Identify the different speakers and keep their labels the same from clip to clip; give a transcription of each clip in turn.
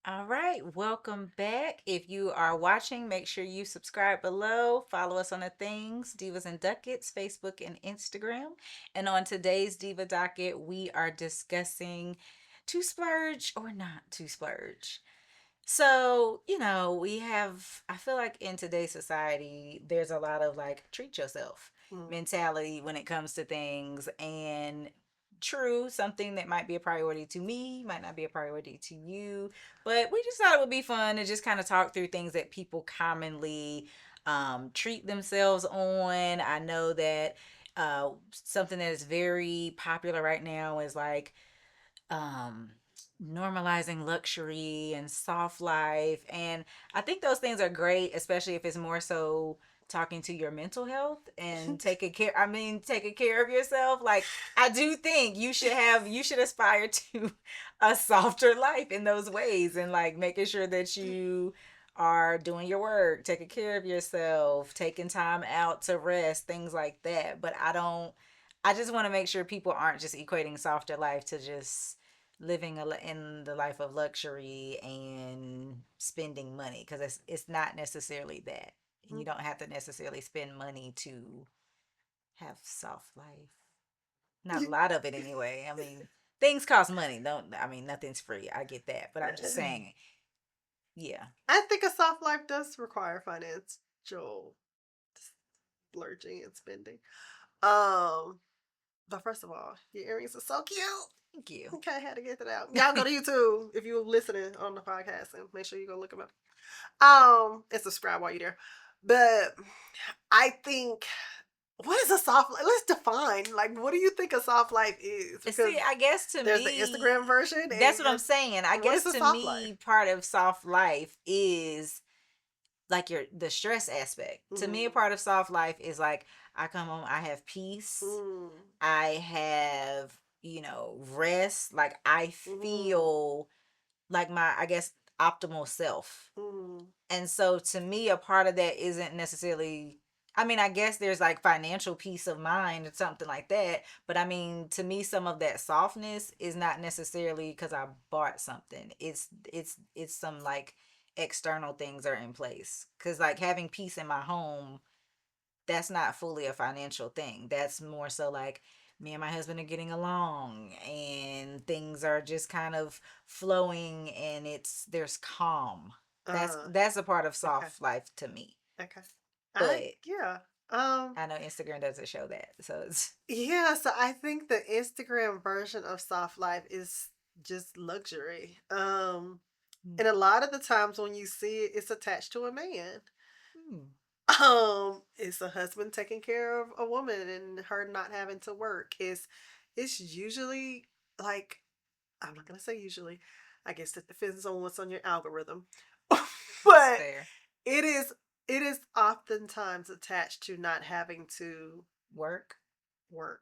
Speaker 1: All right, welcome back. If you are watching, make sure you subscribe below. Follow us on the things, Divas and Ducats, Facebook and Instagram. And on today's Diva Docket, we are discussing to splurge or not to splurge. So, I feel like in today's society, there's a lot of like treat yourself
Speaker 2: Mm.
Speaker 1: mentality when it comes to things. And true, something that might be a priority to me might not be a priority to you. But we just thought it would be fun to just kind of talk through things that people commonly treat themselves on. I know that something that is very popular right now is like um normalizing luxury and soft life, and I think those things are great, especially if it's more so talking to your mental health and taking care of yourself. Like, I do think you should aspire to a softer life in those ways, and like making sure that you are doing your work, taking care of yourself, taking time out to rest, things like that. But I just want to make sure people aren't just equating softer life to just living in the life of luxury and spending money, because it's not necessarily that, and you don't have to necessarily spend money to have soft life. Not a lot of it anyway. I mean, things cost money. Don't I mean nothing's free. I get that, but I'm just saying, yeah.
Speaker 2: I think a soft life does require financial splurging and spending. Um, but first of all, your earrings are so cute.
Speaker 1: Thank you.
Speaker 2: Okay, I had to get that out. Y'all go to YouTube if you're listening on the podcast and make sure you go look them up. And subscribe while you're there. But I think what is a soft life? Let's define. Like, what do you think a soft life is? Because
Speaker 1: See, I guess to
Speaker 2: there's the Instagram
Speaker 1: me,
Speaker 2: version,
Speaker 1: that's what I'm
Speaker 2: and
Speaker 1: saying. I
Speaker 2: what is
Speaker 1: guess
Speaker 2: a
Speaker 1: to
Speaker 2: soft life?
Speaker 1: me, part of soft life is like the stress aspect. To me, a
Speaker 2: Mm,
Speaker 1: part of soft life is like I come home, I have peace,
Speaker 2: mm,
Speaker 1: I have, rest, like I
Speaker 2: mm,
Speaker 1: feel like my, I guess, optimal self.
Speaker 2: mm.
Speaker 1: And so to me, a part of that isn't necessarily, I mean, I guess there's like financial peace of mind or something like that. But I mean, to me, some of that softness is not necessarily because I bought something. It's some like external things are in place. Cause like having peace in my home, that's not fully a financial thing. That's more so like me and my husband are getting along and things are just kind of flowing, and there's calm. That's
Speaker 2: Uh,
Speaker 1: that's a part of
Speaker 2: okay,
Speaker 1: soft life to me.
Speaker 2: okay.
Speaker 1: But
Speaker 2: Yeah. Um,
Speaker 1: I know Instagram doesn't show that. So it's
Speaker 2: yeah, so I think the Instagram version of soft life is just luxury. And a lot of the times when you see it, it's attached to a man.
Speaker 1: hmm.
Speaker 2: It's a husband taking care of a woman and her not having to work. It's usually like I'm not gonna say usually. I guess it depends on what's on your algorithm.
Speaker 1: It's
Speaker 2: But
Speaker 1: fair.
Speaker 2: it is it is oftentimes attached to not having to
Speaker 1: Work.
Speaker 2: work.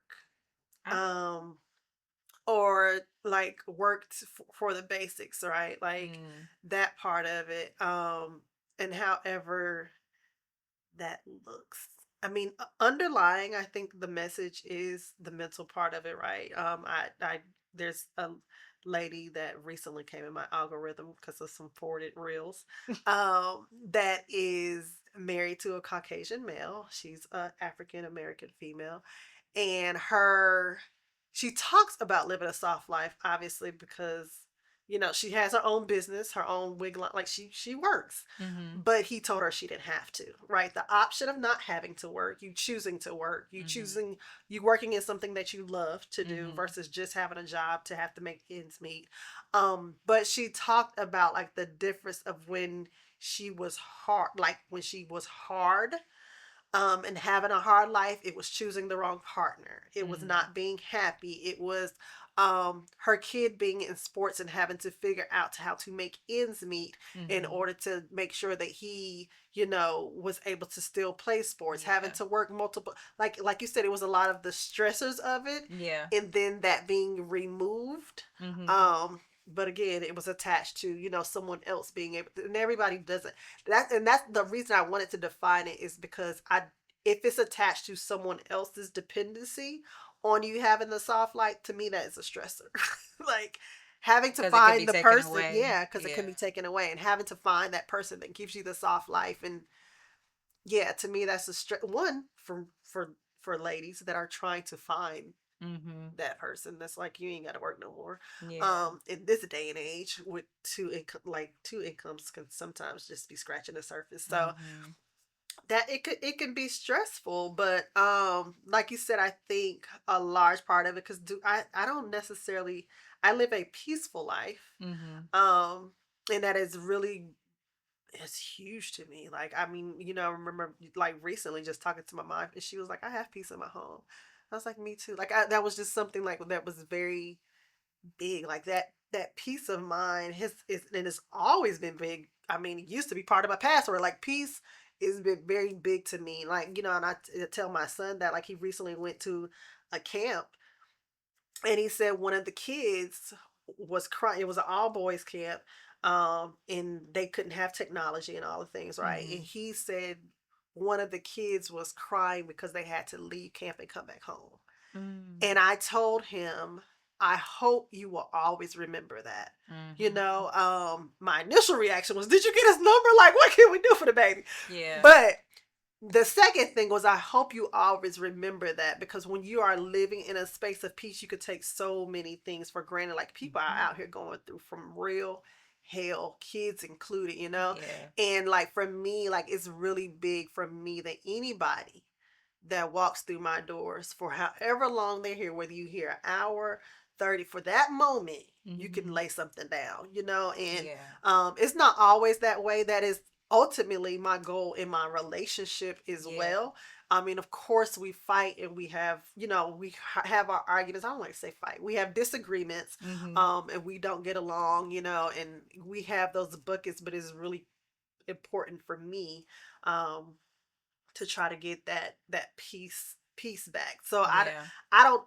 Speaker 1: I
Speaker 2: Um or like worked for the basics, right? Like
Speaker 1: mm,
Speaker 2: that part of it. And however that looks. I mean, underlying, I think the message is the mental part of it, right? I there's a lady that recently came in my algorithm because of some forwarded reels, that is married to a Caucasian male. She's a African American female, and she talks about living a soft life, obviously because she has her own business, her own wig line, like she works,
Speaker 1: mm-hmm.
Speaker 2: but he told her she didn't have to, right? The option of not having to work, you choosing to work,
Speaker 1: Mm-hmm.
Speaker 2: you working in something that you love to do
Speaker 1: Mm-hmm.
Speaker 2: versus just having a job to have to make ends meet. But she talked about like the difference of when she was hard, like when she was hard, and having a hard life. It was choosing the wrong partner. It was
Speaker 1: Mm-hmm.
Speaker 2: not being happy. It was her kid being in sports and having to figure out how to make ends meet in
Speaker 1: Mm-hmm.
Speaker 2: order to make sure that he, was able to still play sports. Having
Speaker 1: Yeah.
Speaker 2: to work multiple, like you said, it was a lot of the stressors of it,
Speaker 1: Yeah.
Speaker 2: and then that being removed.
Speaker 1: Mm-hmm.
Speaker 2: But again, it was attached to someone else being able to, and everybody doesn't. That's the reason I wanted to define it, is because I if it's attached to someone else's dependency on you having the soft light, to me that is a stressor. Like having to
Speaker 1: Because it could
Speaker 2: find
Speaker 1: be
Speaker 2: the
Speaker 1: taken
Speaker 2: person,
Speaker 1: away.
Speaker 2: yeah, because it
Speaker 1: Yeah.
Speaker 2: can be taken away, and having to find that person that gives you the soft life. And yeah, to me, that's one for ladies that are trying to find
Speaker 1: Mm-hmm.
Speaker 2: that person that's like, you ain't got to work no more.
Speaker 1: Yeah.
Speaker 2: In this day and age, with two income, like two incomes can sometimes just be scratching the surface. So
Speaker 1: Mm-hmm.
Speaker 2: that it can be stressful, but like you said, I think a large part of it, because I don't necessarily, I live a peaceful life,
Speaker 1: Mm-hmm.
Speaker 2: um and that is really, it's huge to me. Like, I mean, I remember like recently just talking to my mom, and she was like, I have peace in my home. I was like, me too. Like, that was just something like that was very big. Like, that peace of mind is and it's always been big. I mean, it used to be part of my password. Like, peace has been very big to me. Like, and I tell my son that, like, he recently went to a camp, and he said one of the kids was crying. It was an all boys camp, and they couldn't have technology and all the things, right? And
Speaker 1: Mm-hmm.
Speaker 2: he said one of the kids was crying because they had to leave camp and come back home.
Speaker 1: Mm-hmm.
Speaker 2: And I told him, I hope you will always remember that.
Speaker 1: Mm-hmm.
Speaker 2: My initial reaction was, did you get his number? Like, what can we do for the baby?
Speaker 1: Yeah.
Speaker 2: But the second thing was, I hope you always remember that, because when you are living in a space of peace, you could take so many things for granted. Like, people are
Speaker 1: Mm-hmm.
Speaker 2: out here going through from real hell, kids included.
Speaker 1: Yeah.
Speaker 2: And like, for me, like, it's really big for me that anybody that walks through my doors for however long they're here, whether you hear an hour, 30, for that moment, you can
Speaker 1: Mm-hmm.
Speaker 2: lay something down. And
Speaker 1: Yeah.
Speaker 2: it's not always that way. That is ultimately my goal in my relationship as
Speaker 1: Yeah.
Speaker 2: well. I mean, of course, we fight, and we have, have our arguments. I don't like to say fight. We have disagreements,
Speaker 1: Mm-hmm.
Speaker 2: and we don't get along, and we have those buckets, but it's really important for me, um, to try to get that peace back. So
Speaker 1: Yeah.
Speaker 2: I don't,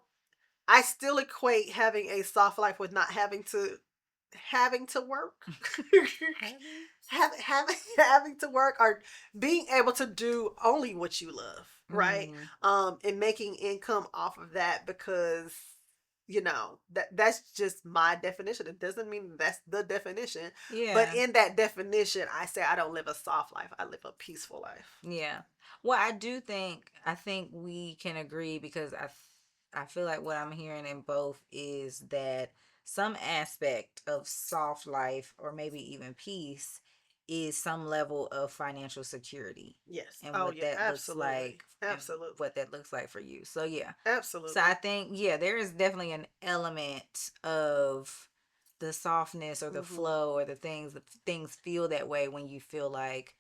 Speaker 2: I still equate having a soft life with not having to work.
Speaker 1: Heavy.
Speaker 2: Having to work, or being able to do only what you love, right?
Speaker 1: Mm-hmm.
Speaker 2: And making income off of that, because that's just my definition. It doesn't mean that's the definition, but
Speaker 1: Yeah.
Speaker 2: in that definition, I say I don't live a soft life, I live a peaceful life.
Speaker 1: Yeah. Well, I think we can agree because I feel like what I'm hearing in both is that some aspect of soft life or maybe even peace is some level of financial security
Speaker 2: Yes.
Speaker 1: and
Speaker 2: Oh
Speaker 1: what
Speaker 2: yeah,
Speaker 1: that looks
Speaker 2: absolutely.
Speaker 1: like and
Speaker 2: Absolutely.
Speaker 1: what that looks like for you. So yeah. So I
Speaker 2: Absolutely.
Speaker 1: think yeah, there is definitely an element of the softness or the
Speaker 2: Mhm.
Speaker 1: flow or the things feel that way when you feel like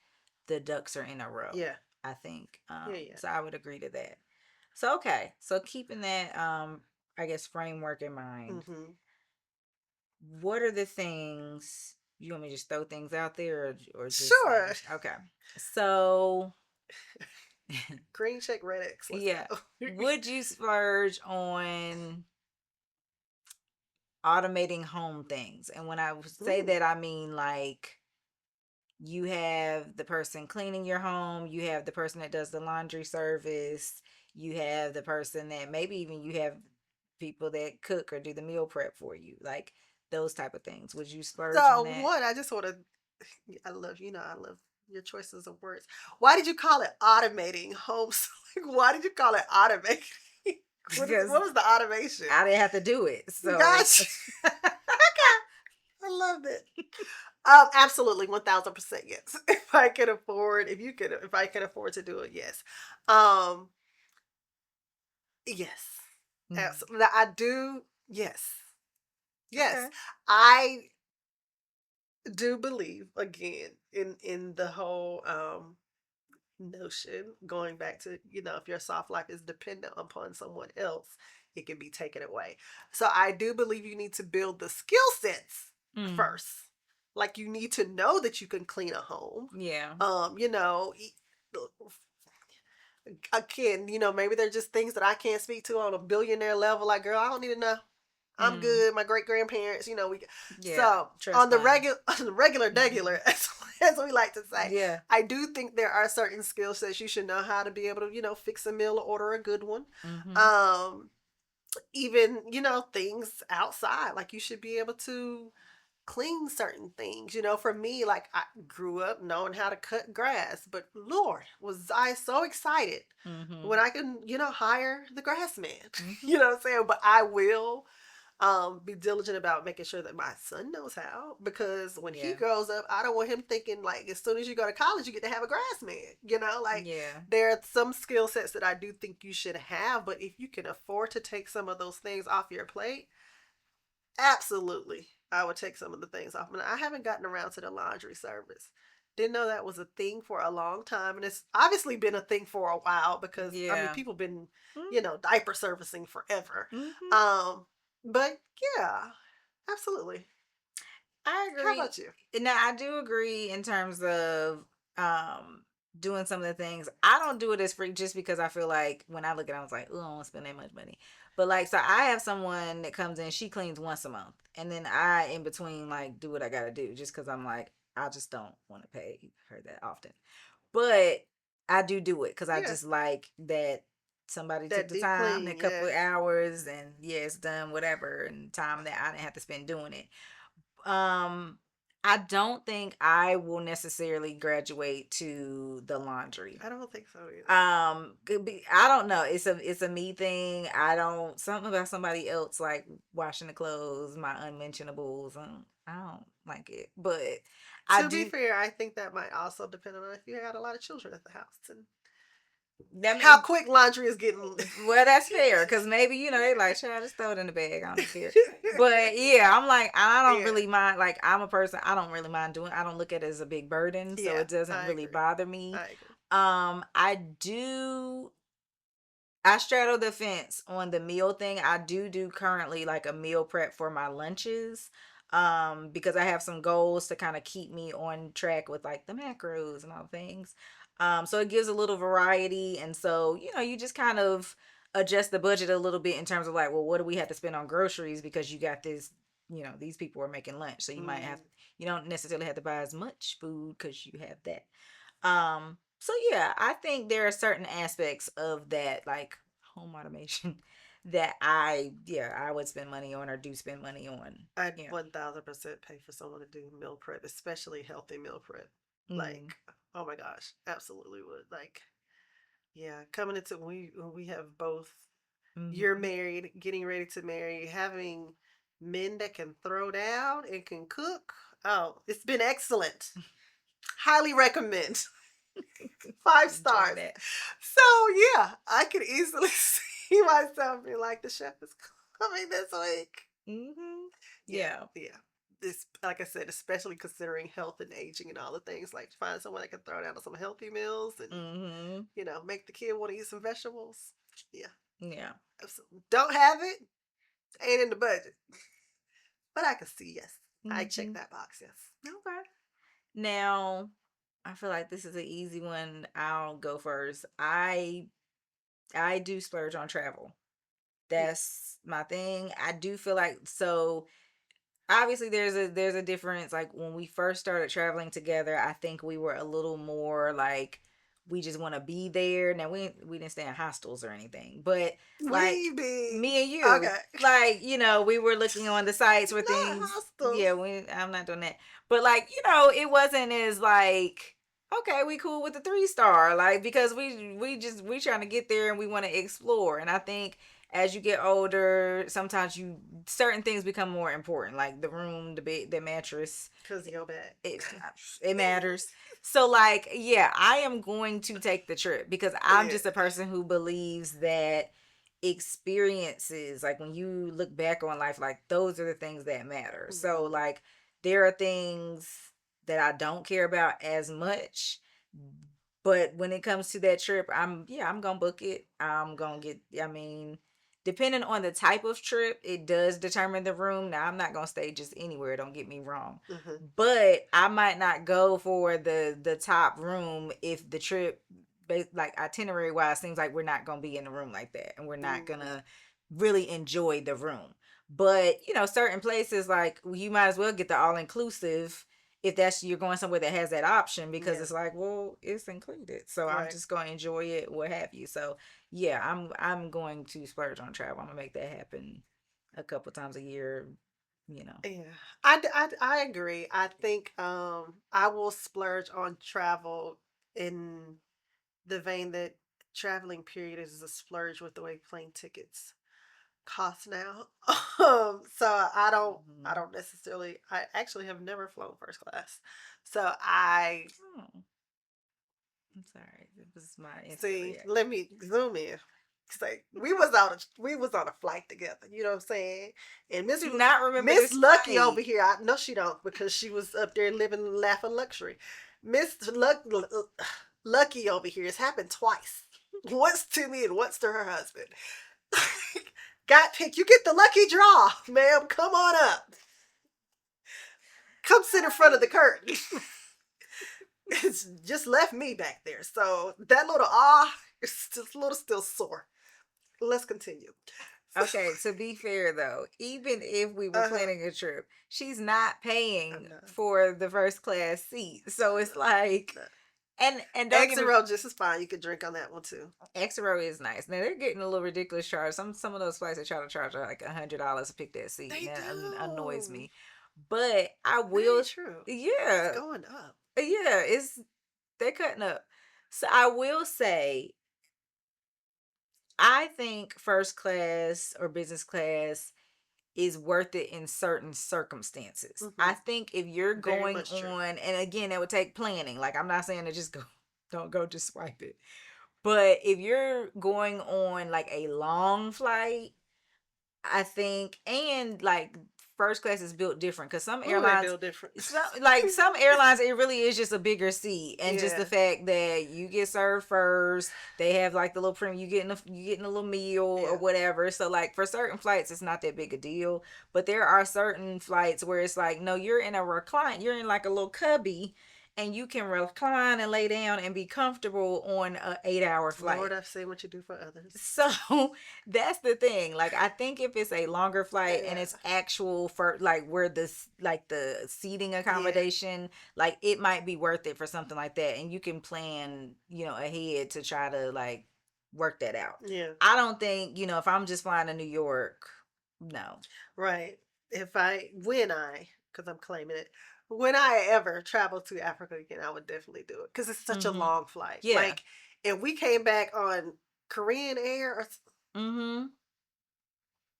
Speaker 1: the ducks are in a row.
Speaker 2: Yeah.
Speaker 1: I think.
Speaker 2: Yeah, yeah.
Speaker 1: So I would agree to that. So okay. So keeping that I guess framework in mind,
Speaker 2: Mhm.
Speaker 1: what are the things you want me to just throw things out there or just
Speaker 2: Sure.
Speaker 1: okay. So
Speaker 2: Green check, red X. Let's
Speaker 1: yeah.
Speaker 2: go.
Speaker 1: Would you splurge on automating home things? And when I say
Speaker 2: Ooh.
Speaker 1: that, I mean like you have the person cleaning your home, you have the person that does the laundry service, you have the person that maybe even you have people that cook or do the meal prep for you, like those type of things. Would you splurge on
Speaker 2: So
Speaker 1: that?
Speaker 2: one, I just want to. I love your choices of words. Why did you call it automating homes? Like, why did you call it automating?
Speaker 1: Because
Speaker 2: What was the automation?
Speaker 1: I didn't have to do it. So
Speaker 2: Gosh. I loved it. Absolutely, 1000% yes. If I can afford to do it, yes. Um, yes,
Speaker 1: Mhm.
Speaker 2: absolutely. I do. Yes, yes.
Speaker 1: Okay.
Speaker 2: I do believe again in the whole notion, going back to, if your soft life is dependent upon someone else, it can be taken away. So I do believe you need to build the skill sets
Speaker 1: Mm.
Speaker 2: first. Like, you need to know that you can clean a home.
Speaker 1: Yeah.
Speaker 2: You know, again, maybe they're just things that I can't speak to on a billionaire level. Like, girl, I don't need to know. I'm
Speaker 1: Mm.
Speaker 2: good. My great grandparents, we.
Speaker 1: Yeah.
Speaker 2: So
Speaker 1: Trust
Speaker 2: on the
Speaker 1: fund.
Speaker 2: regular, on the regular,
Speaker 1: Hmm.
Speaker 2: degular, as we like to say,
Speaker 1: Yeah.
Speaker 2: I do think there are certain skill sets you should know how to be able to, fix a meal or order a good one.
Speaker 1: Hmm.
Speaker 2: Um, Even, things outside, like you should be able to clean certain things. For me, like I grew up knowing how to cut grass, but Lord, was I so excited when
Speaker 1: Mm-hmm.
Speaker 2: I can, hire the grass man.
Speaker 1: Mm-hmm.
Speaker 2: You know what I'm saying? But I will be diligent about making sure that my son knows how, because when he
Speaker 1: Yeah.
Speaker 2: grows up, I don't want him thinking like as soon as you go to college you get to have a grass man. Like
Speaker 1: Yeah.
Speaker 2: there are some skill sets that I do think you should have, but if you can afford to take some of those things off your plate, absolutely, I would take some of the things off. I haven't gotten around to the laundry service. Didn't know that was a thing for a long time, and it's obviously been a thing for a while because I mean
Speaker 1: Yeah.
Speaker 2: people been diaper servicing forever.
Speaker 1: Mm-hmm.
Speaker 2: Um, but yeah, absolutely.
Speaker 1: I
Speaker 2: How
Speaker 1: agree.
Speaker 2: about you?
Speaker 1: Now I do agree in terms of um doing some of the things. I don't do it as free just because I feel like when I look at it, I was like, oh, I don't want to spend that much money. But like, so I have someone that comes in, she cleans once a month, and then I in between like do what I gotta do just because I'm like I just don't want to pay her that often. But I do it because I
Speaker 2: Yeah,
Speaker 1: just like that somebody took
Speaker 2: that
Speaker 1: the
Speaker 2: deep
Speaker 1: time,
Speaker 2: clean.
Speaker 1: a couple
Speaker 2: Yeah,
Speaker 1: of hours, and yeah, it's done, whatever, and time that I didn't have to spend doing it. Um, I don't think I will necessarily graduate to the laundry.
Speaker 2: I don't think so either.
Speaker 1: I don't know. It's a me thing. I don't something about somebody else like washing the clothes, my unmentionables. I don't like it, but I
Speaker 2: To be
Speaker 1: do.
Speaker 2: fair, I think that might also depend on if you got a lot of children at the house and
Speaker 1: I
Speaker 2: how
Speaker 1: mean,
Speaker 2: quick laundry is getting.
Speaker 1: well, that's fair because maybe they like, child, just throw it in the bag. I don't care. But yeah, I'm like, I don't
Speaker 2: Yeah,
Speaker 1: really mind. Like, I'm a person. I don't really mind doing. I don't look at it as a big burden, so
Speaker 2: yeah,
Speaker 1: it doesn't
Speaker 2: I
Speaker 1: really
Speaker 2: agree.
Speaker 1: bother me.
Speaker 2: I agree.
Speaker 1: I do. I straddle the fence on the meal thing. I do currently like a meal prep for my lunches. Because I have some goals to kind of keep me on track with like the macros and all things. So it gives a little variety. And so, you just kind of adjust the budget a little bit in terms of like, well, what do we have to spend on groceries because you got this, these people are making lunch. So
Speaker 2: Mm,
Speaker 1: you don't necessarily have to buy as much food because you have that. So yeah, I think there are certain aspects of that, like home automation, that I would spend money on or do spend money on.
Speaker 2: I'd
Speaker 1: Yeah.
Speaker 2: 1000% pay for someone to do meal prep, especially healthy meal prep.
Speaker 1: Mm.
Speaker 2: Like, oh my gosh, absolutely would. Like, yeah, coming into when we have both, you're
Speaker 1: Mm-hmm.
Speaker 2: married, getting ready to marry, having men that can throw down and can cook. Oh, it's been excellent. Highly recommend. Five
Speaker 1: Enjoy
Speaker 2: stars.
Speaker 1: that.
Speaker 2: So yeah, I could easily see myself being like the chef is coming this week.
Speaker 1: Mm-hmm.
Speaker 2: Yeah,
Speaker 1: Yeah.
Speaker 2: yeah. This, like I said, especially considering health and aging and all the things, like find someone that can throw down on some healthy meals and
Speaker 1: Mm-hmm.
Speaker 2: make the kid want to eat some vegetables. Yeah,
Speaker 1: Yeah.
Speaker 2: absolutely. Don't have it, ain't in the budget, but I can see yes. I check
Speaker 1: Mm-hmm.
Speaker 2: that box. Yes.
Speaker 1: Okay. Now, I feel like this is an easy one. I'll go first. I do splurge on travel.
Speaker 2: Yeah.
Speaker 1: That's my thing. I do feel like, so obviously there's a difference. Like when we first started traveling together, I think we were a little more like we just want to be there. Now we didn't stay in hostels or anything, but like
Speaker 2: Weeby.
Speaker 1: me and you,
Speaker 2: Okay.
Speaker 1: like we were looking on the sites for
Speaker 2: Not
Speaker 1: things.
Speaker 2: hostels.
Speaker 1: Yeah, I'm not doing that. But like it wasn't as like, okay, we cool with the 3 star, like because we trying to get there and we want to explore. And I think as you get older, sometimes certain things become more important, like the room, the bed, the mattress.
Speaker 2: Cause you go back.
Speaker 1: It matters. So like, yeah, I am going to take the trip because I'm
Speaker 2: Yeah.
Speaker 1: just a person who believes that experiences, like when you look back on life, like those are the things that matter. So
Speaker 2: Hmm.
Speaker 1: like there are things that I don't care about as much, but when it comes to that trip, I'm gonna book it. I'm gonna get, I mean, depending on the type of trip, it does determine the room. Now I'm not gonna stay just anywhere, don't get me wrong.
Speaker 2: Hmm.
Speaker 1: But I might not go for the top room if the trip, like itinerary wise, seems like we're not gonna be in the room like that and we're not
Speaker 2: Mm.
Speaker 1: gonna really enjoy the room. But certain places, like you might as well get the all inclusive if that's you're going somewhere that has that option, because
Speaker 2: Yeah.
Speaker 1: it's like, well, it's included, so I'm
Speaker 2: Right.
Speaker 1: just going to enjoy it, what have you. So yeah, I'm going to splurge on travel. I'm gonna make that happen a couple times a year, you know.
Speaker 2: Yeah, I agree. I think I will splurge on travel in the vein that traveling period is a splurge with the way plane tickets cost now. So I
Speaker 1: Hmm.
Speaker 2: don't necessarily I actually have never flown first class. So I
Speaker 1: Oh, I'm sorry, it was my instant
Speaker 2: see,
Speaker 1: reaction.
Speaker 2: let me zoom in. Say we was on a flight together. You know what I'm saying? And
Speaker 1: I do not remember
Speaker 2: Miss
Speaker 1: this
Speaker 2: Lucky
Speaker 1: flight.
Speaker 2: over here, I know she don't because she was up there living laughing luxury. Miss Lucky over here has happened twice. Once to me and once to her husband. Got picked. You get the lucky draw, ma'am. Come on up. Come sit in front of the curtain. It's just left me back there. So that little it's just a little still sore. Let's continue.
Speaker 1: Okay, to be fair though, even if we were
Speaker 2: Uh-huh.
Speaker 1: planning a trip, she's not
Speaker 2: I'm
Speaker 1: paying
Speaker 2: not.
Speaker 1: for the first class seat. So
Speaker 2: I'm
Speaker 1: it's
Speaker 2: not.
Speaker 1: like,
Speaker 2: No.
Speaker 1: and don't get
Speaker 2: Exit
Speaker 1: me,
Speaker 2: row just as fine. You could drink on that one too.
Speaker 1: extra row is nice. Now they're getting a little ridiculous charge. Some of those flights they try to charge like $100 to pick that seat, and
Speaker 2: They
Speaker 1: that annoys
Speaker 2: do.
Speaker 1: me. But I
Speaker 2: Very
Speaker 1: will,
Speaker 2: true. It's
Speaker 1: yeah,
Speaker 2: going up.
Speaker 1: yeah, it's they're cutting up. So I will say, I think first class or business class is worth it in certain circumstances. I
Speaker 2: Hmm.
Speaker 1: think if you're
Speaker 2: Very
Speaker 1: going
Speaker 2: much true.
Speaker 1: on, and again, that would take planning. Like, I'm not saying to just go, don't go, just swipe it. But if you're going on like a long flight, I think, and like first class is built different because some
Speaker 2: Ooh, they
Speaker 1: airlines,
Speaker 2: build different.
Speaker 1: some airlines, it really is just a bigger seat, and just the
Speaker 2: Yeah.
Speaker 1: fact that you get served first, they have like the little premium, you getting a little meal or
Speaker 2: Yeah.
Speaker 1: whatever. So like for certain flights, it's not that big a deal, but there are certain flights where it's like, no, you're in a recline, you're in like a little cubby, and you can recline and lay down and be comfortable on a 8 hour
Speaker 2: Lord,
Speaker 1: flight.
Speaker 2: I've seen what you do for others.
Speaker 1: So that's the thing. Like, I think if it's a longer flight and
Speaker 2: Yeah.
Speaker 1: it's actual for like where this like the seating
Speaker 2: Yeah.
Speaker 1: accommodation, like it might be worth it for something like that. And you can plan, ahead to try to like work that out.
Speaker 2: Yeah.
Speaker 1: I don't think, if I'm just flying to New York, no.
Speaker 2: Right. Because I'm claiming it, when I ever travel to Africa again, I would definitely do it because it's such a
Speaker 1: Mm-hmm.
Speaker 2: long flight.
Speaker 1: Yeah.
Speaker 2: Like, if we came back on Korean Air,
Speaker 1: Mm-hmm.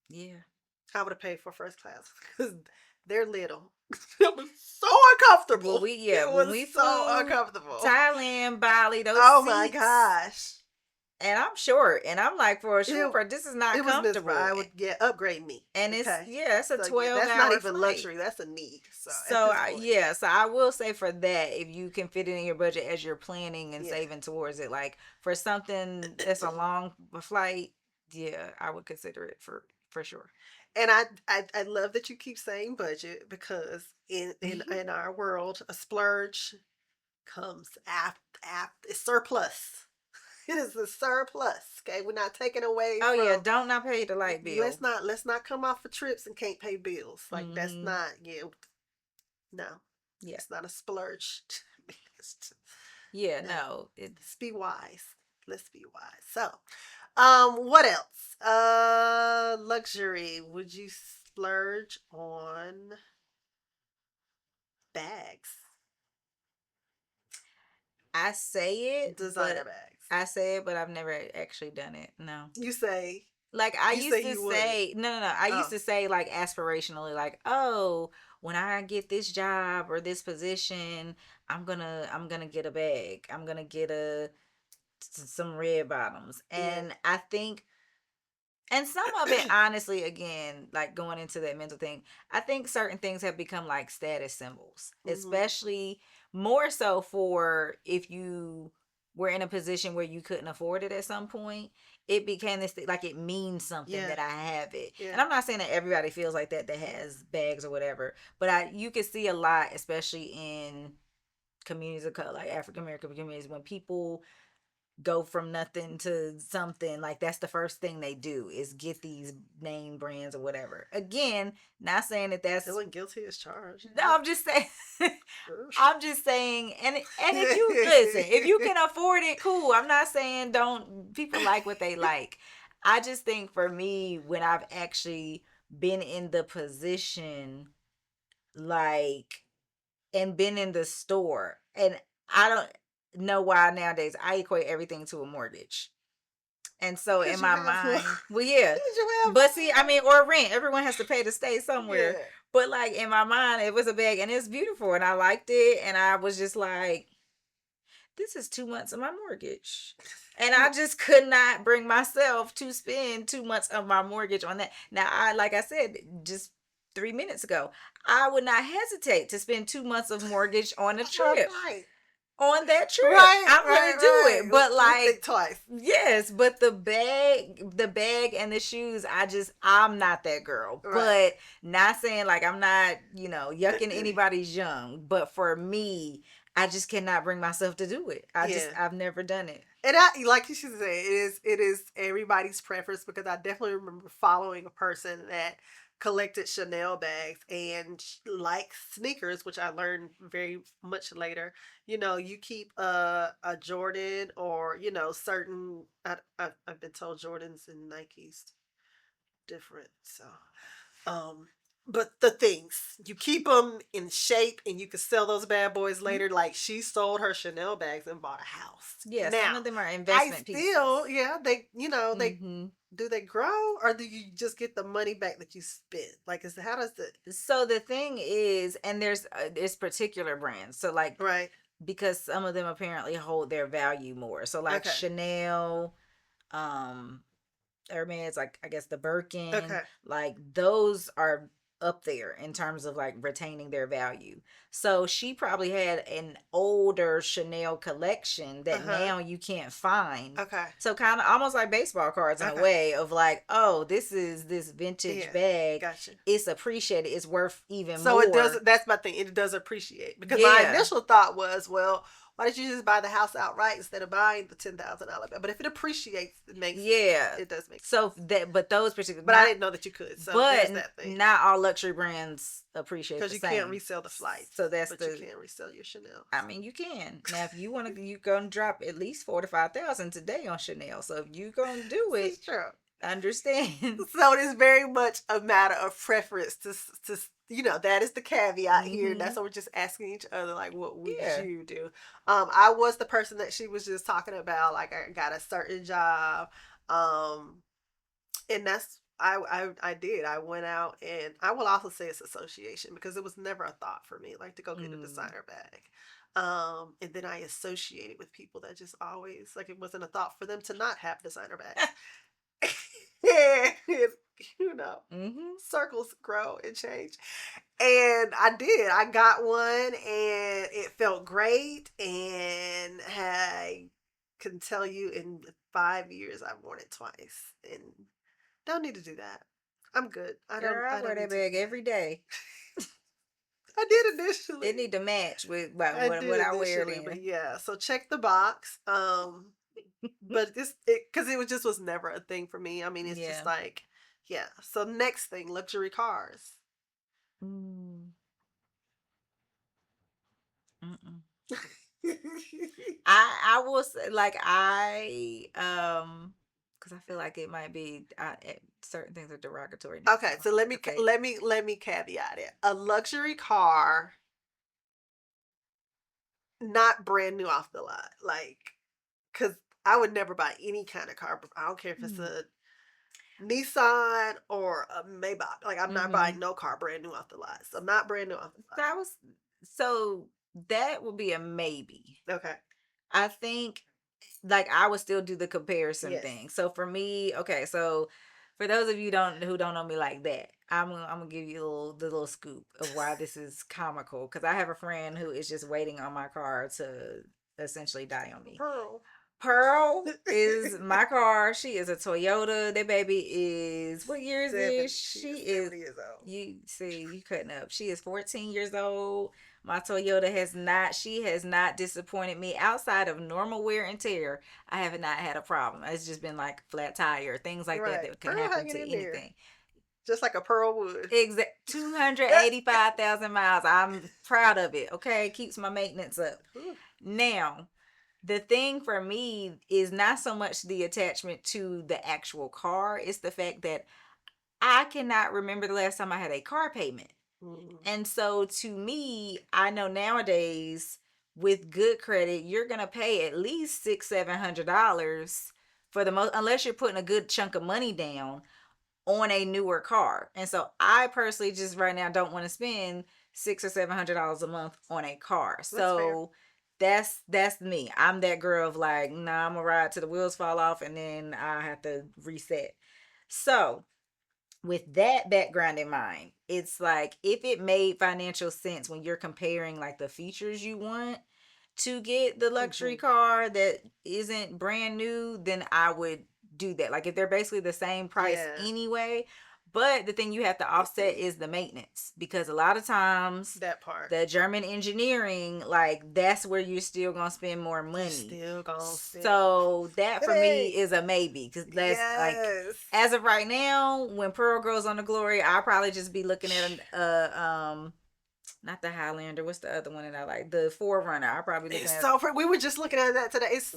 Speaker 1: Yeah.
Speaker 2: I would have paid for first class because they're little. It was so
Speaker 1: Well,
Speaker 2: uncomfortable.
Speaker 1: yeah,
Speaker 2: It
Speaker 1: when
Speaker 2: was
Speaker 1: we
Speaker 2: so
Speaker 1: flew
Speaker 2: uncomfortable.
Speaker 1: Thailand, Bali, those
Speaker 2: Oh my
Speaker 1: seats,
Speaker 2: gosh.
Speaker 1: and I'm short, and I'm like, for a short
Speaker 2: It
Speaker 1: part, this is not
Speaker 2: it was miserable.
Speaker 1: comfortable.
Speaker 2: I would upgrade me.
Speaker 1: And it's,
Speaker 2: Okay.
Speaker 1: yeah, it's a
Speaker 2: So yeah,
Speaker 1: 12
Speaker 2: that's not
Speaker 1: hour
Speaker 2: even
Speaker 1: flight.
Speaker 2: luxury. That's a need. So at
Speaker 1: So
Speaker 2: this point,
Speaker 1: yeah, so I will say for that, if you can fit it in your budget as you're planning and
Speaker 2: yeah.
Speaker 1: saving towards it, like for something that's a long flight, yeah, I would consider it for sure.
Speaker 2: And I love that you keep saying budget because in our world, a splurge comes after it's surplus. It is a surplus. Okay, we're not taking away
Speaker 1: Oh yeah,
Speaker 2: from.
Speaker 1: don't not pay the light bill.
Speaker 2: Let's not come off for trips and can't pay bills. Like that's
Speaker 1: Hmm.
Speaker 2: not yeah. No,
Speaker 1: Yeah,
Speaker 2: it's not a splurge.
Speaker 1: yeah,
Speaker 2: No,
Speaker 1: no,
Speaker 2: let's be wise. Let's be wise. So, what else? Luxury. Would you splurge on bags?
Speaker 1: I say it,
Speaker 2: Designer
Speaker 1: but
Speaker 2: bags.
Speaker 1: I've never actually done it. No.
Speaker 2: You say
Speaker 1: Like I
Speaker 2: you say
Speaker 1: used to
Speaker 2: you would.
Speaker 1: say, no, no, no. I used
Speaker 2: Oh,
Speaker 1: to say like aspirationally, like, oh, when I get this job or this position, I'm gonna get a bag. I'm gonna get some red bottoms.
Speaker 2: yeah.
Speaker 1: And I think, and some of it honestly, again, like going into that mental thing, I think certain things have become like status symbols,
Speaker 2: Hmm.
Speaker 1: especially more so for if you were in a position where you couldn't afford it at some point. It became this like it means something
Speaker 2: Yeah.
Speaker 1: that I have it.
Speaker 2: Yeah.
Speaker 1: And I'm not saying that everybody feels like that has bags or whatever, but I you can see a lot, especially in communities of color, like African American communities, when people go from nothing to something. Like that's the first thing they do is get these name brands or whatever. Again, not saying that that's
Speaker 2: Feeling guilty is charged.
Speaker 1: no, I'm just saying
Speaker 2: Ugh.
Speaker 1: I'm just saying and if you listen, if you can afford it, cool. I'm not saying don't people like what they like. I just think for me when I've actually been in the position like and been in the store and I don't know why nowadays I equate everything to a mortgage. And so in
Speaker 2: Cause you
Speaker 1: my
Speaker 2: have one.
Speaker 1: mind, well, yeah.
Speaker 2: Cause you have
Speaker 1: But see, I
Speaker 2: one.
Speaker 1: mean, or rent. Everyone has to pay to stay somewhere.
Speaker 2: Yeah.
Speaker 1: But like in my mind, it was a bag and it's beautiful and I liked it. And I was just like, this is 2 months of my mortgage. And I just could not bring myself to spend 2 months of my mortgage on that. Now, like I said just 3 minutes ago, I would not hesitate to spend 2 months of mortgage on a trip
Speaker 2: Right.
Speaker 1: on that trip.
Speaker 2: Right.
Speaker 1: I'm
Speaker 2: Right.
Speaker 1: gonna do
Speaker 2: Right.
Speaker 1: it. But
Speaker 2: You would think
Speaker 1: like
Speaker 2: twice.
Speaker 1: yes, but the bag and the shoes, I'm not that girl.
Speaker 2: Right.
Speaker 1: But not saying like I'm not, yucking anybody's young. But for me, I just cannot bring myself to do it.
Speaker 2: Yeah.
Speaker 1: I've never done it.
Speaker 2: And I like you should say, it is everybody's preference because I definitely remember following a person that collected Chanel bags and like sneakers, which I learned very much later. You keep a Jordan or certain. I've been told Jordans and Nikes different, so um, but the things you keep them in shape, and you can sell those bad boys
Speaker 1: Mhm.
Speaker 2: later. Like she sold her Chanel bags and bought a house.
Speaker 1: Yeah, some
Speaker 2: Now,
Speaker 1: of them are
Speaker 2: I
Speaker 1: investment pieces.
Speaker 2: still, yeah, they
Speaker 1: Hmm.
Speaker 2: do they grow or do you just get the money back that you spent? Like, how does it?
Speaker 1: So the thing is, and there's particular brands. So like
Speaker 2: Right.
Speaker 1: because some of them apparently hold their value more. So like
Speaker 2: Okay.
Speaker 1: Chanel, um Hermes, like I guess the Birkin,
Speaker 2: Okay.
Speaker 1: like those are up there in terms of like retaining their value. So she probably had an older Chanel collection
Speaker 2: Uh
Speaker 1: that
Speaker 2: huh.
Speaker 1: now you can't find.
Speaker 2: Okay.
Speaker 1: So kind of almost like baseball cards in a
Speaker 2: Okay.
Speaker 1: way of like, oh, this is this vintage
Speaker 2: Yeah.
Speaker 1: bag.
Speaker 2: Gotcha.
Speaker 1: It's appreciated. It's worth even
Speaker 2: So it does.
Speaker 1: more.
Speaker 2: That's my thing. It does appreciate because my
Speaker 1: Yeah.
Speaker 2: initial thought was, well, why don't you just buy the house outright instead of buying the $10,000 bill? But if it appreciates, it makes sense.
Speaker 1: Yeah.
Speaker 2: It does make sense.
Speaker 1: So that but those particular
Speaker 2: But I
Speaker 1: not
Speaker 2: didn't know that you could. So
Speaker 1: but
Speaker 2: there's that thing
Speaker 1: not all luxury brands appreciate
Speaker 2: because
Speaker 1: the
Speaker 2: you can't
Speaker 1: same.
Speaker 2: resell the flights,
Speaker 1: So that's
Speaker 2: but you
Speaker 1: the
Speaker 2: can resell your Chanel.
Speaker 1: I mean you can. Now if you want to you gonna drop at least 4 to 5 thousand today on Chanel. So if you gonna do
Speaker 2: This
Speaker 1: it,
Speaker 2: is true.
Speaker 1: understand.
Speaker 2: So it is very much a matter of preference. That is the caveat here. That's
Speaker 1: Hmm.
Speaker 2: what we're just asking each other, like, what would
Speaker 1: Yeah.
Speaker 2: you do? I was the person that she was just talking about. Like, I got a certain job, um, and I did. I went out, and I will also say it's association because it was never a thought for me, like to go get a
Speaker 1: Mm.
Speaker 2: designer bag. And then I associated with people that just always like it wasn't a thought for them to not have designer bags. And you know,
Speaker 1: Hmm.
Speaker 2: circles grow and change. And I did. I got one and it felt great. And I can tell you in 5 years I've worn it twice. And don't need to do that. I'm good. I don't
Speaker 1: Girl, I
Speaker 2: I
Speaker 1: wear
Speaker 2: don't
Speaker 1: that
Speaker 2: need to do
Speaker 1: bag
Speaker 2: that.
Speaker 1: every day.
Speaker 2: I did
Speaker 1: It
Speaker 2: initially.
Speaker 1: need to match with
Speaker 2: I
Speaker 1: what
Speaker 2: did
Speaker 1: I wear
Speaker 2: initially, but
Speaker 1: then.
Speaker 2: yeah. So check the box. But because it was just was never a thing for me. I mean, it's just
Speaker 1: Yeah.
Speaker 2: like, yeah. So next thing, luxury cars.
Speaker 1: Mm. Mm-mm. I will say like because I feel like it might be certain things are derogatory now, so
Speaker 2: Okay,
Speaker 1: I'm
Speaker 2: so let me
Speaker 1: hesitate.
Speaker 2: let me caveat it. A luxury car, not brand new off the lot, like because I would never buy any kind of car. I don't care if it's
Speaker 1: Hmm.
Speaker 2: a Nissan or a Maybach. Like I'm not
Speaker 1: Mm-hmm.
Speaker 2: buying no car brand new off the lot. So not brand new off the
Speaker 1: So I was so that would be a maybe.
Speaker 2: lot. Okay.
Speaker 1: I think like I would still do the comparison
Speaker 2: Yes.
Speaker 1: thing. So for me, okay, so for those of you don't who don't know me like that, I'm gonna give you the little scoop of why this is comical because I have a friend who is just waiting on my car to essentially die on me.
Speaker 2: Pearl.
Speaker 1: Pearl is my car. She is a Toyota. That baby is what year is this?
Speaker 2: She
Speaker 1: She
Speaker 2: is
Speaker 1: is
Speaker 2: 70 years old.
Speaker 1: you see you cutting up. She is 14 years old. My Toyota has not, she has not disappointed me outside of normal wear and tear. I have not had a problem. It's just been like flat tire, things like that
Speaker 2: Right.
Speaker 1: that can
Speaker 2: Pearl
Speaker 1: happen
Speaker 2: hanging
Speaker 1: to
Speaker 2: in there.
Speaker 1: anything.
Speaker 2: Just like a pearl would.
Speaker 1: Exact 285,000 miles. I'm proud of it. Okay, keeps my maintenance up.
Speaker 2: Ooh,
Speaker 1: Now, the thing for me is not so much the attachment to the actual car, it's the fact that I cannot remember the last time I had a car payment.
Speaker 2: mm,
Speaker 1: And so to me, I know nowadays with good credit, you're gonna pay at least $600-700 for the most, unless you're putting a good chunk of money down on a newer car. And so I personally just right now don't want to spend $600 or $700 a month on a car.
Speaker 2: that's fair.
Speaker 1: So that's me. I'm that girl of like, nah, I'm gonna ride till the wheels fall off and then I have to reset. So with that background in mind, it's like if it made financial sense when you're comparing like the features you want to get the luxury
Speaker 2: Hmm.
Speaker 1: car that isn't brand new, then I would do that. Like if they're basically the same price
Speaker 2: Yeah.
Speaker 1: anyway, but the thing you have to offset is the maintenance because a lot of times
Speaker 2: That part.
Speaker 1: the German engineering, like that's where you're still gonna spend more
Speaker 2: You
Speaker 1: money.
Speaker 2: still gonna spend
Speaker 1: So that for me
Speaker 2: money.
Speaker 1: is a maybe because that's like
Speaker 2: Yes.
Speaker 1: as of right now, when Pearl grows on the glory, I'll probably just be looking at not the Highlander. What's the other one that I like? The Forerunner. I'll probably be looking
Speaker 2: It's
Speaker 1: at.
Speaker 2: so pretty. We were just looking at that today. It's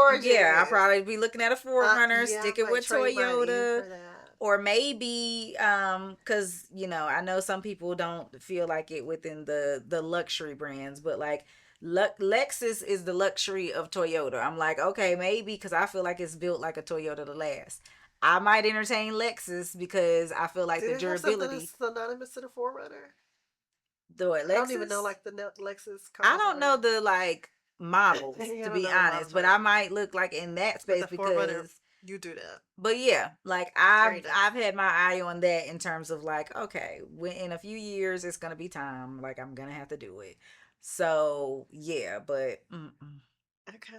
Speaker 1: Yeah, I'll
Speaker 2: gorgeous.
Speaker 1: probably be looking at a Forerunner,
Speaker 2: Yeah, I
Speaker 1: sticking
Speaker 2: might
Speaker 1: with
Speaker 2: trade mine in
Speaker 1: Toyota,
Speaker 2: for that.
Speaker 1: or maybe because I know some people don't feel like it within the luxury brands, but like Lexus is the luxury of Toyota. I'm like, okay, maybe because I feel like it's built like a Toyota to last. I might entertain Lexus because I feel like
Speaker 2: Did
Speaker 1: the
Speaker 2: it have something
Speaker 1: durability.
Speaker 2: that's synonymous to the Forerunner?
Speaker 1: The what,
Speaker 2: I don't even know
Speaker 1: Lexus?
Speaker 2: like the Lexus
Speaker 1: I
Speaker 2: cars
Speaker 1: don't know
Speaker 2: are.
Speaker 1: the like models
Speaker 2: I
Speaker 1: to
Speaker 2: don't
Speaker 1: be
Speaker 2: know the
Speaker 1: honest,
Speaker 2: models
Speaker 1: but I
Speaker 2: either.
Speaker 1: might look like in that
Speaker 2: But
Speaker 1: space
Speaker 2: the Forerunner,
Speaker 1: because
Speaker 2: you do that.
Speaker 1: but yeah, like
Speaker 2: Very nice.
Speaker 1: I've had my eye on that in terms of like, okay, when in a few years it's gonna be time, like I'm gonna have to do it. So yeah, but
Speaker 2: Okay.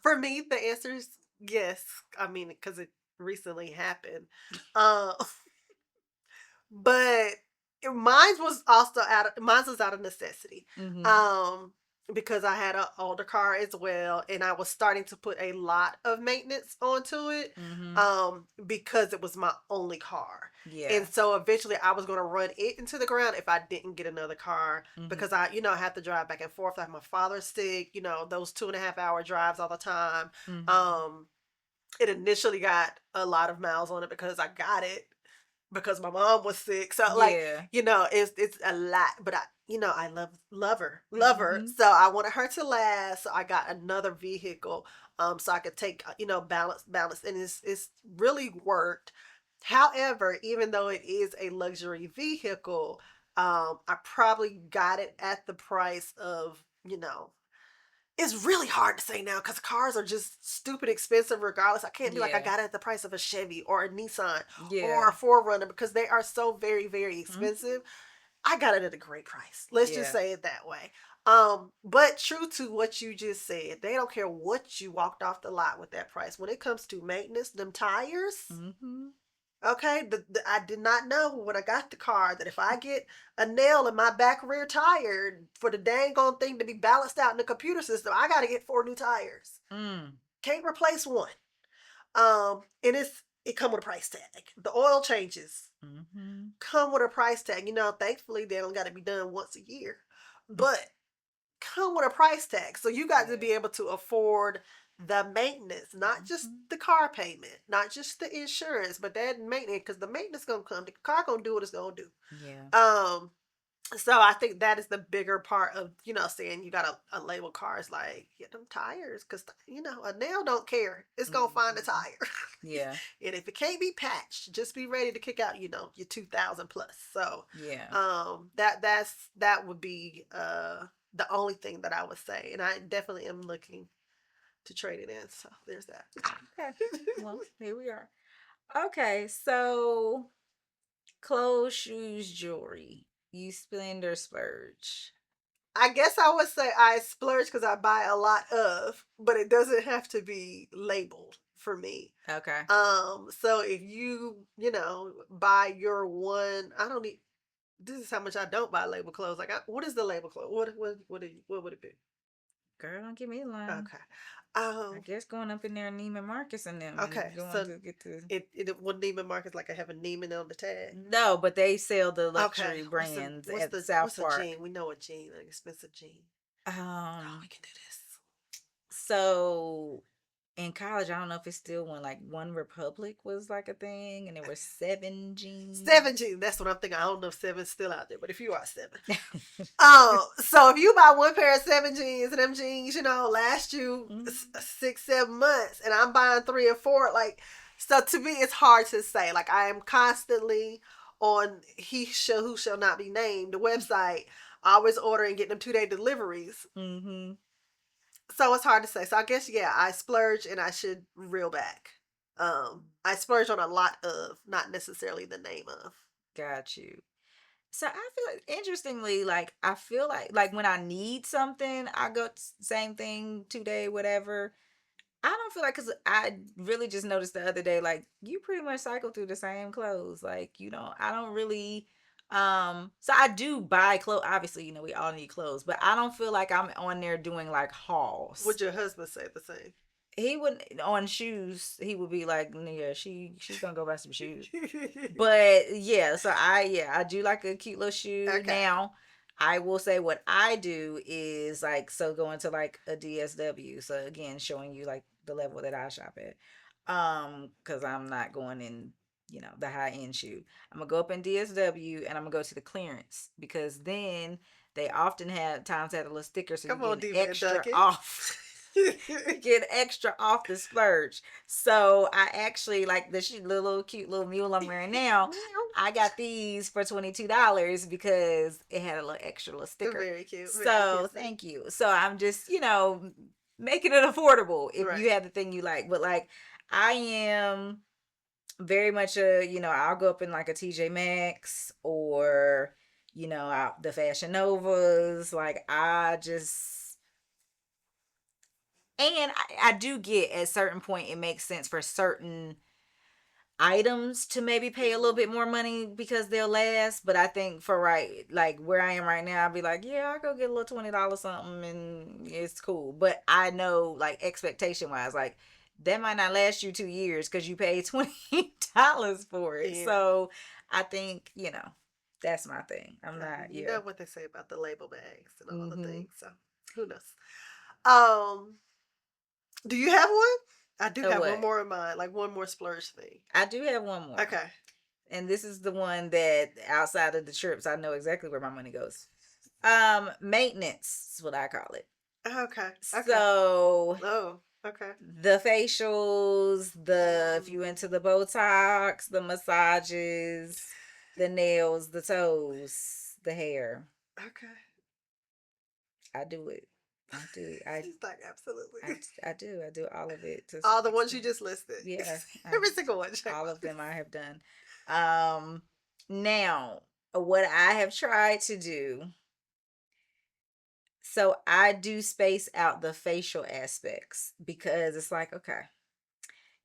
Speaker 2: For me, the answer is yes. I mean, because it recently happened. Uh, but mine was out of necessity.
Speaker 1: mm-hmm,
Speaker 2: Um, because I had an older car as well, and I was starting to put a lot of maintenance onto it.
Speaker 1: mm-hmm,
Speaker 2: Because it was my only car.
Speaker 1: yeah,
Speaker 2: And so eventually I was going to run it into the ground if I didn't get another car
Speaker 1: mm-hmm,
Speaker 2: because I have to drive back and forth. Like my father's sick, those 2.5 hour drives all the time.
Speaker 1: mm-hmm,
Speaker 2: Um, it initially got a lot of miles on it because I got it because my mom was sick. So like,
Speaker 1: yeah,
Speaker 2: it's a lot, but I love her.
Speaker 1: mm-hmm,
Speaker 2: So I wanted her to last. So I got another vehicle, so I could take, balance, and it's really worked. However, even though it is a luxury vehicle, I probably got it at the price of, it's really hard to say now because cars are just stupid expensive regardless. I can't be like I
Speaker 1: yeah,
Speaker 2: got it at the price of a Chevy or a Nissan or a
Speaker 1: yeah,
Speaker 2: Forerunner because they are so very, very
Speaker 1: mm-hmm,
Speaker 2: expensive. I got it at a great price. Let's just
Speaker 1: yeah,
Speaker 2: say it that way. But true to what you just said, they don't care what you walked off the lot with that price. When it comes to maintenance, them tires,
Speaker 1: mm-hmm,
Speaker 2: okay, I did not know when I got the car that if I get a nail in my back rear tire for the dang on thing to be balanced out in the computer system, I got to get 4 new tires.
Speaker 1: mm,
Speaker 2: Can't replace one. And it come with a price tag. The oil changes
Speaker 1: mm-hmm,
Speaker 2: come with a price tag. Thankfully they don't got to be done once a year, but come with a price tag. So you got to
Speaker 1: yeah,
Speaker 2: be able to afford the maintenance, not just
Speaker 1: mm-hmm,
Speaker 2: the car payment, not just the insurance, but that maintenance because the maintenance gonna come. The car gonna do what it's gonna do.
Speaker 1: yeah,
Speaker 2: Um, so I think that is the bigger part of saying you got a label cars like get them tires because a nail don't care. It's gonna find a
Speaker 1: mm-hmm,
Speaker 2: tire,
Speaker 1: yeah,
Speaker 2: and if it can't be patched, just be ready to kick out your 2,000 plus. So,
Speaker 1: yeah.
Speaker 2: that would be the only thing that I would say, and I definitely am looking to trade it in. So there's that.
Speaker 1: Okay. Well, here we are. Okay, so clothes, shoes, jewelry. You spend or splurge?
Speaker 2: I guess I would say I splurge because I buy a lot of, but it doesn't have to be labeled for me.
Speaker 1: Okay.
Speaker 2: So if you buy your one, I don't need. this is how much I don't buy label clothes. Like, what is the label clothes? What would it be?
Speaker 1: Girl, don't give me a line.
Speaker 2: Okay.
Speaker 1: I
Speaker 2: Um.
Speaker 1: guess going up in there Neiman Marcus and them
Speaker 2: Okay.
Speaker 1: and going
Speaker 2: So
Speaker 1: to get the
Speaker 2: it what Neiman Marcus like I have a Neiman on the tag.
Speaker 1: no, but they sell the
Speaker 2: Okay.
Speaker 1: luxury brands at
Speaker 2: What's
Speaker 1: South
Speaker 2: a
Speaker 1: Park.
Speaker 2: jean? We know a jean, an expensive jean. Oh, we
Speaker 1: Um,
Speaker 2: can do this.
Speaker 1: so in college, I don't know if it's still when like One Republic was like a thing, and there were 7 jeans.
Speaker 2: 17. That's what I'm thinking. I don't know if seven's still out there, but if you are seven. So if you buy one pair of seven jeans and them jeans, last you
Speaker 1: Mhm.
Speaker 2: 6, 7 months, and I'm buying 3 or 4, like, so to me, it's hard to say. Like, I am constantly on who shall not be named, the website, always ordering, getting them 2-day deliveries.
Speaker 1: Mhm.
Speaker 2: So it's hard to say. So I guess, yeah, I splurge and I should reel back. I splurge on a lot of, not necessarily the name of.
Speaker 1: Got you. So I feel like, interestingly, like I feel like when I need something, I go same thing 2 day whatever. I don't feel like because I really just noticed the other day, like you pretty much cycle through the same clothes. Like you know, I don't really. So I do buy clothes. Obviously, we all need clothes, but I don't feel like I'm on there doing like hauls.
Speaker 2: Would your husband say the same?
Speaker 1: He wouldn't on shoes. He would be like, yeah, she's gonna go buy some shoes. But yeah, so I do like a cute little shoe.
Speaker 2: Okay.
Speaker 1: Now, I will say what I do is like so going to like a DSW. So again, showing you like the level that I shop at. Because I'm not going in, the high end shoe. I'm gonna go up in DSW and I'm gonna go to the clearance because then they often have times have a little sticker so you
Speaker 2: Come
Speaker 1: get
Speaker 2: on,
Speaker 1: an
Speaker 2: Diva and
Speaker 1: extra
Speaker 2: Duncan.
Speaker 1: off. You get extra off the splurge. So I actually like the little cute little mule I'm wearing now. I got these for $22 because it had a little extra little sticker.
Speaker 2: Very cute. Very
Speaker 1: So
Speaker 2: cutesy.
Speaker 1: thank you. So I'm just, making it affordable if
Speaker 2: Right.
Speaker 1: you have the thing you like. But like I am very much I'll go up in like a TJ Maxx or, out the Fashion Novas. Like I just and I do get at a certain point it makes sense for certain items to maybe pay a little bit more money because they'll last. But I think for right like where I am right now, I'll be like, yeah, I'll go get a little $20 something and it's cool. But I know like expectation wise, like that might not last you 2 years because you paid $20 for it.
Speaker 2: Yeah.
Speaker 1: So I think, that's my thing. I'm
Speaker 2: I mean,
Speaker 1: not,
Speaker 2: you
Speaker 1: yeah.
Speaker 2: know what they say about the label bags and all the
Speaker 1: Mm-hmm.
Speaker 2: things. So who knows? Um, do you have one? I do
Speaker 1: So
Speaker 2: have one
Speaker 1: what?
Speaker 2: more in mind, like one more splurge thing.
Speaker 1: I do have one more.
Speaker 2: Okay.
Speaker 1: And this is the one that outside of the trips, I know exactly where my money goes. Maintenance is what I call it.
Speaker 2: Okay. Okay.
Speaker 1: So
Speaker 2: Oh. Okay.
Speaker 1: the facials, the if you into the Botox, the massages, the nails, the toes, the hair.
Speaker 2: Okay.
Speaker 1: I do it. I do. I
Speaker 2: She's like, absolutely.
Speaker 1: I I do. I do all of it to
Speaker 2: All
Speaker 1: some
Speaker 2: the ones you
Speaker 1: extent.
Speaker 2: just listed.
Speaker 1: Yeah, I,
Speaker 2: Every single one. Check
Speaker 1: all of
Speaker 2: box.
Speaker 1: them I have done. Now what I have tried to do, so I do space out the facial aspects because it's like, okay,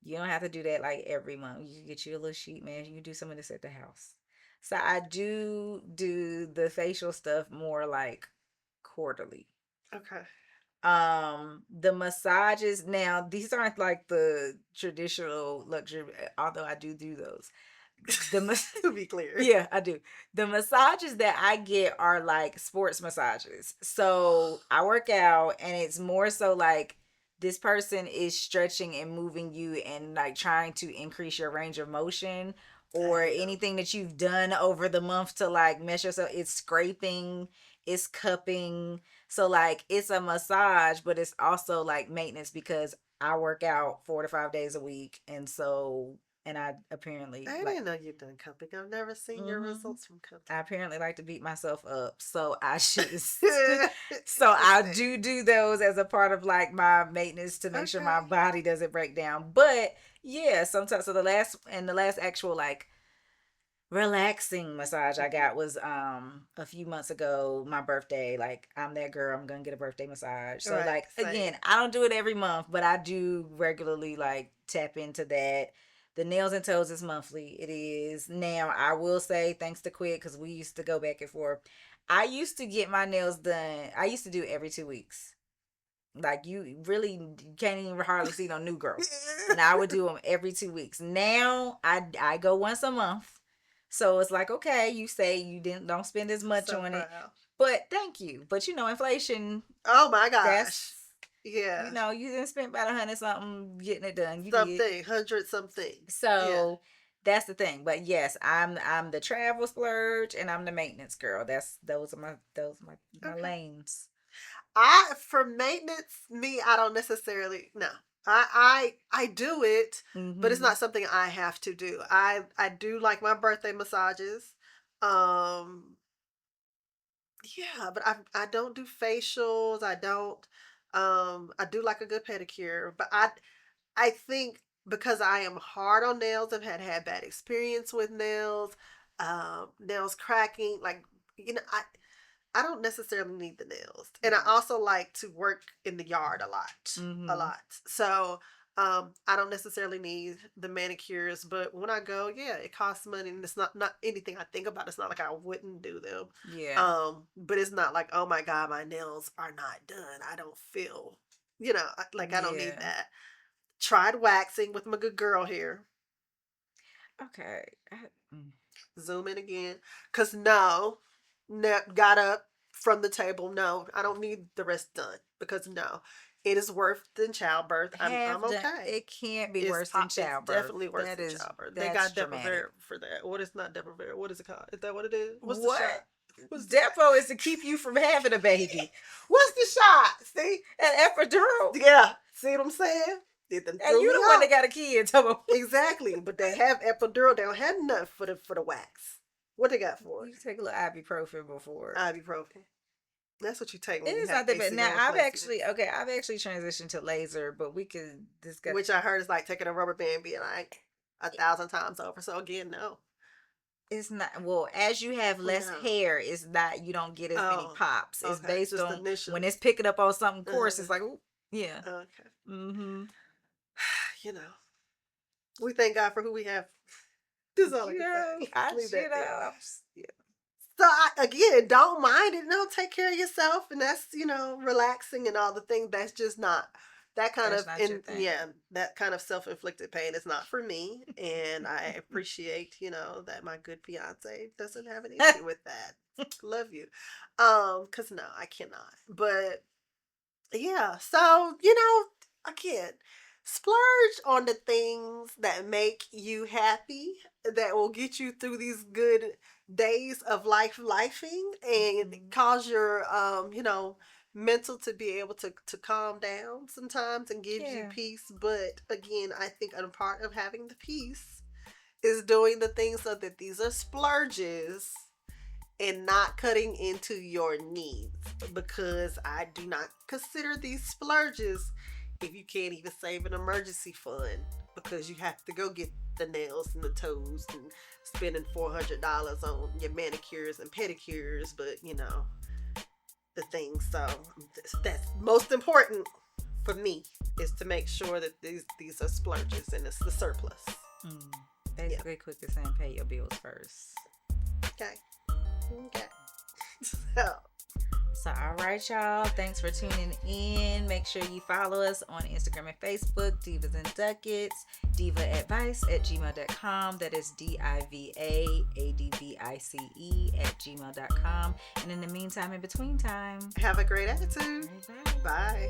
Speaker 1: you don't have to do that like every month. You can get you a little sheet, man. You can do some of this at the house. So I do the facial stuff more like quarterly.
Speaker 2: Okay.
Speaker 1: The massages now, these aren't like the traditional luxury, although I do those. The
Speaker 2: To be clear.
Speaker 1: Yeah, I do. The massages that I get are like sports massages. So I work out and it's more so like this person is stretching and moving you and like trying to increase your range of motion
Speaker 2: I
Speaker 1: or
Speaker 2: hate them.
Speaker 1: anything that you've done over the month to like measure yourself. It's scraping, it's cupping. So like it's a massage, but it's also like maintenance because I work out 4 to 5 days a week. And I apparently
Speaker 2: I
Speaker 1: like
Speaker 2: didn't know you've done cupping. I've never seen your
Speaker 1: hmm
Speaker 2: results from cupping.
Speaker 1: I apparently like to beat myself up, so I just so I
Speaker 2: Interesting.
Speaker 1: do those as a part of like my maintenance to make sure my
Speaker 2: Okay.
Speaker 1: body doesn't break down. But yeah, sometimes so the last actual like relaxing massage I
Speaker 2: Mhm.
Speaker 1: got was a few months ago, my birthday. Like I'm that girl, I'm gonna get a birthday massage. So
Speaker 2: Right.
Speaker 1: like
Speaker 2: Same.
Speaker 1: again, I don't do it every month, but I do regularly like tap into that. The nails and toes is monthly. It is now. I will say thanks to Quit because we used to go back and forth. I used to get my nails done. I used to do it every 2 weeks. Like you really can't even hardly see no new growth. And I would do them every 2 weeks. Now I go once a month. So it's like, okay, you say you didn't don't spend as much
Speaker 2: So
Speaker 1: on it.
Speaker 2: proud.
Speaker 1: But thank you. But inflation,
Speaker 2: Oh my
Speaker 1: that's
Speaker 2: gosh. Yeah.
Speaker 1: you didn't spend about 100 something getting it done. You did.
Speaker 2: Something, 100 something. Yeah.
Speaker 1: So that's the thing. But yes, I'm the travel splurge and I'm the maintenance girl. That's those are my
Speaker 2: Okay.
Speaker 1: lanes.
Speaker 2: I for maintenance, me, I don't necessarily no. I do it, but it's
Speaker 1: Mm-hmm.
Speaker 2: not something I have to do. I do like my birthday massages. Um yeah, but I don't do facials. I don't I do like a good pedicure, but I think because I am hard on nails, I've had bad experience with nails, nails cracking, like I don't necessarily need the nails. And I
Speaker 1: Yeah.
Speaker 2: also like to work in the yard a lot. A
Speaker 1: Mm-hmm.
Speaker 2: lot. So I don't necessarily need the manicures, but when I go, yeah, it costs money and it's not anything I think about. It's not like I wouldn't do them.
Speaker 1: Yeah.
Speaker 2: But it's not like, oh my God, my nails are not done. I don't feel, like I don't need
Speaker 1: Yeah.
Speaker 2: that. Tried waxing with my good girl here.
Speaker 1: Okay. Mm.
Speaker 2: Zoom in again. Cause no, got up from the table. No, I don't need the rest done. Because no, it is worse than childbirth. I'm
Speaker 1: Half done.
Speaker 2: okay.
Speaker 1: It can't be
Speaker 2: It's
Speaker 1: worse than
Speaker 2: it's
Speaker 1: childbirth.
Speaker 2: definitely worse
Speaker 1: That
Speaker 2: than
Speaker 1: is
Speaker 2: childbirth. They
Speaker 1: that's
Speaker 2: got
Speaker 1: dramatic.
Speaker 2: Depo-Vert for that. What is not Depo-Vert? What is it called? Is that what it is? What's the
Speaker 1: What?
Speaker 2: shot? What's the shot?
Speaker 1: Depo is to keep you from having a baby.
Speaker 2: What's the shot? See?
Speaker 1: An epidural.
Speaker 2: Yeah. See what I'm saying? It done
Speaker 1: And
Speaker 2: threw
Speaker 1: you
Speaker 2: me
Speaker 1: the one that
Speaker 2: off.
Speaker 1: got a kid. So
Speaker 2: Exactly. But they have epidural. They don't have enough for the wax. What they got for it?
Speaker 1: you take a little ibuprofen before.
Speaker 2: Ibuprofen. That's what you take
Speaker 1: It
Speaker 2: when you
Speaker 1: is
Speaker 2: have
Speaker 1: not that bad. Now
Speaker 2: ACL replacement.
Speaker 1: I've actually transitioned to laser, but we could discuss.
Speaker 2: Which I heard is like taking a rubber band being like 1,000 times over. So again, no.
Speaker 1: It's not well as you have less
Speaker 2: No.
Speaker 1: hair. It's not you don't get as many
Speaker 2: Oh,
Speaker 1: pops. It's
Speaker 2: okay.
Speaker 1: based
Speaker 2: Just
Speaker 1: on when
Speaker 2: initially.
Speaker 1: it's picking up on something coarse.
Speaker 2: Uh-huh.
Speaker 1: It's like, ooh, yeah.
Speaker 2: Okay.
Speaker 1: Mm-hmm.
Speaker 2: You know, we thank God for who we have. That's all I
Speaker 1: You
Speaker 2: can
Speaker 1: know,
Speaker 2: say. Leave that there.
Speaker 1: yeah.
Speaker 2: So again, don't mind it. No, take care of yourself, and that's relaxing and all the things. That's just not that kind
Speaker 1: That's
Speaker 2: of
Speaker 1: not your thing.
Speaker 2: that kind of self inflicted pain is not for me. And I appreciate that my good fiance doesn't have an issue with that. Love you, cause no, I cannot. But yeah, so again, splurge on the things that make you happy, that will get you through these good days of lifing and
Speaker 1: Mhm.
Speaker 2: cause your mental to be able to calm down sometimes and gives you
Speaker 1: Yeah.
Speaker 2: peace. But again, I think a part of having the peace is doing the things so that these are splurges and not cutting into your needs, because I do not consider these splurges if you can't even save an emergency fund because you have to go get the nails and the toes and spending $400 on your manicures and pedicures. But the things. So that's most important for me, is to make sure that these are splurges and it's the surplus.
Speaker 1: Mm.
Speaker 2: Yeah.
Speaker 1: Basically, quick as saying pay your bills first.
Speaker 2: Okay. Okay. So
Speaker 1: So, all right, y'all. Thanks for tuning in. Make sure you follow us on Instagram and Facebook, Divas and Ducats, divaadvice@gmail.com. That is DIVAADVICE @gmail.com. And in the meantime, in between time,
Speaker 2: have a great attitude.
Speaker 1: bye.
Speaker 2: Bye.